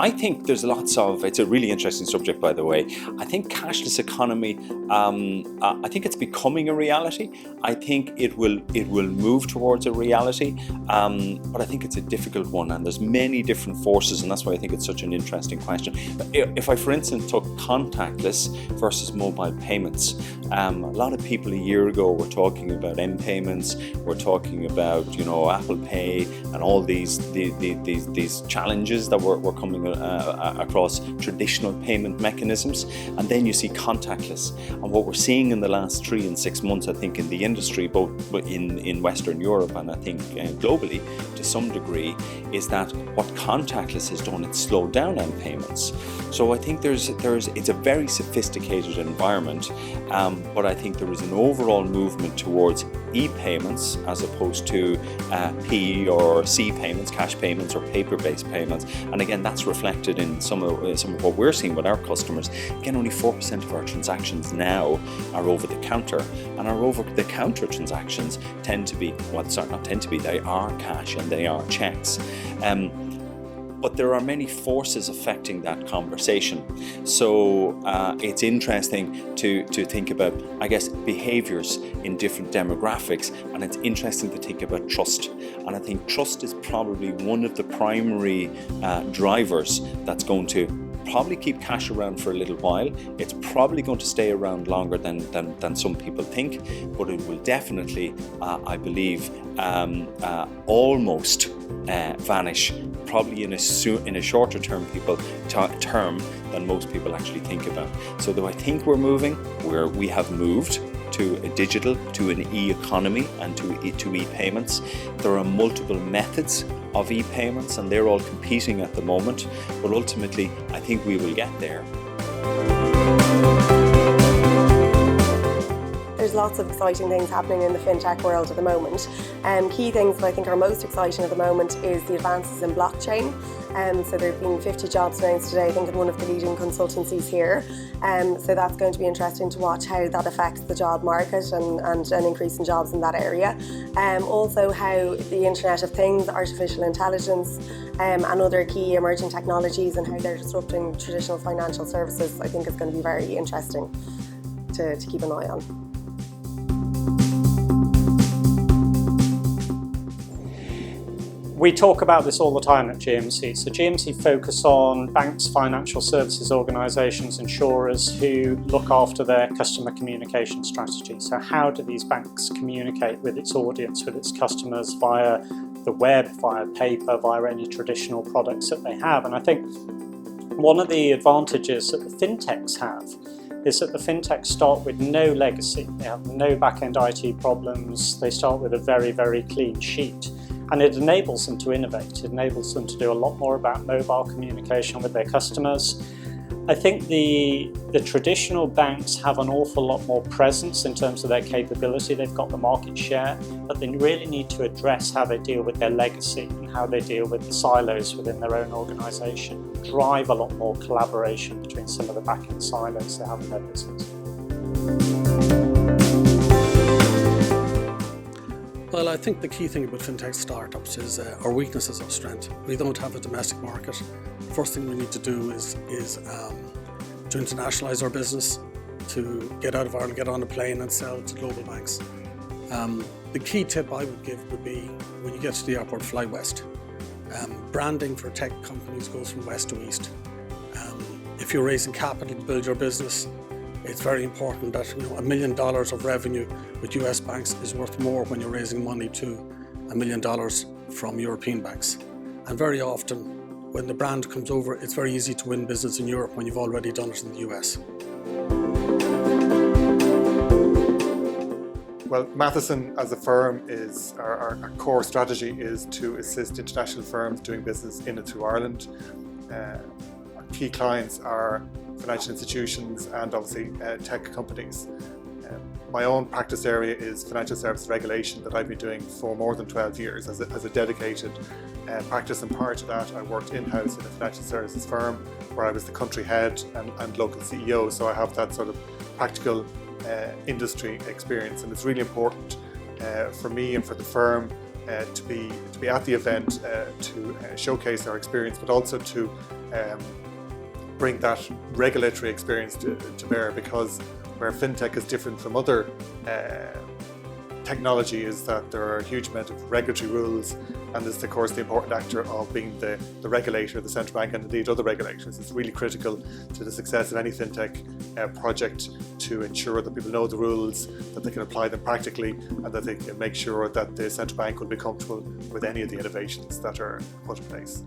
I think there's it's a really interesting subject, by the way. I think cashless economy, I think it's becoming a reality. I think it will move towards a reality, but I think it's a difficult one, and there's many different forces, and that's why I think it's such an interesting question. If I, for instance, took contactless versus mobile payments, a lot of people a year ago were talking about M-payments, we're talking about, Apple Pay and all these challenges that were coming across traditional payment mechanisms, and then you see contactless. And what we're seeing in the last 3 and 6 months, I think, in the industry, both in Western Europe and I think globally to some degree, is that what contactless has done, it's slowed down on payments. So I think it's a very sophisticated environment, but I think there is an overall movement towards e-payments as opposed to P or C payments, cash payments or paper-based payments. And again, that's reflected in some of what we're seeing with our customers. Again, only 4% of our transactions now are over the counter, and our over the counter transactions tend to be, they are cash and they are checks. But there are many forces affecting that conversation. So it's interesting to think about, I guess, behaviours in different demographics, and it's interesting to think about trust. And I think trust is probably one of the primary drivers that's going to probably keep cash around for a little while. It's probably going to stay around longer than some people think, but it will definitely, I believe, almost vanish, probably in a shorter term term than most people actually think about. So though I think we have moved to a digital, to an e-economy and to e-payments. There are multiple methods of e-payments and they're all competing at the moment, but ultimately I think we will get there. There's lots of exciting things happening in the fintech world at the moment. Key things that I think are most exciting at the moment is the advances in blockchain. So there have been 50 jobs announced today, I think, in one of the leading consultancies here. So that's going to be interesting to watch how that affects the job market and an increase in jobs in that area. Also how the Internet of Things, artificial intelligence and other key emerging technologies and how they're disrupting traditional financial services, I think is going to be very interesting to keep an eye on. We talk about this all the time at GMC. So GMC focus on banks, financial services organisations, insurers who look after their customer communication strategy. So how do these banks communicate with its audience, with its customers via the web, via paper, via any traditional products that they have? And I think one of the advantages that the fintechs have is that the fintechs start with no legacy. They have no back-end IT problems. They start with a very, very clean sheet. And it enables them to innovate. It enables them to do a lot more about mobile communication with their customers. I think the traditional banks have an awful lot more presence in terms of their capability. They've got the market share, but they really need to address how they deal with their legacy and how they deal with the silos within their own organisation. Drive a lot more collaboration between some of the back-end silos they have in their business. Well, I think the key thing about fintech startups is our weaknesses of strength. We don't have a domestic market. The first thing we need to do is to internationalise our business, to get out of Ireland, get on a plane and sell to global banks. The key tip I would give would be when you get to the airport, fly west. Branding for tech companies goes from west to east. If you're raising capital to build your business, it's very important that $1 million of revenue with US banks is worth more when you're raising money to $1 million from European banks. And very often, when the brand comes over, it's very easy to win business in Europe when you've already done it in the US. Well, Matheson as a firm is, our core strategy is to assist international firms doing business in and through Ireland. Our key clients are financial institutions and obviously tech companies. My own practice area is financial services regulation that I've been doing for more than 12 years as a dedicated practice, and prior to that I worked in-house in a financial services firm where I was the country head and local CEO, so I have that sort of practical industry experience, and it's really important for me and for the firm to be at the event to showcase our experience, but also to bring that regulatory experience to bear, because where fintech is different from other technology is that there are a huge amount of regulatory rules, and this is of course the important actor of being the regulator, the central bank, and indeed other regulators. It's really critical to the success of any fintech project to ensure that people know the rules, that they can apply them practically, and that they can make sure that the central bank will be comfortable with any of the innovations that are put in place.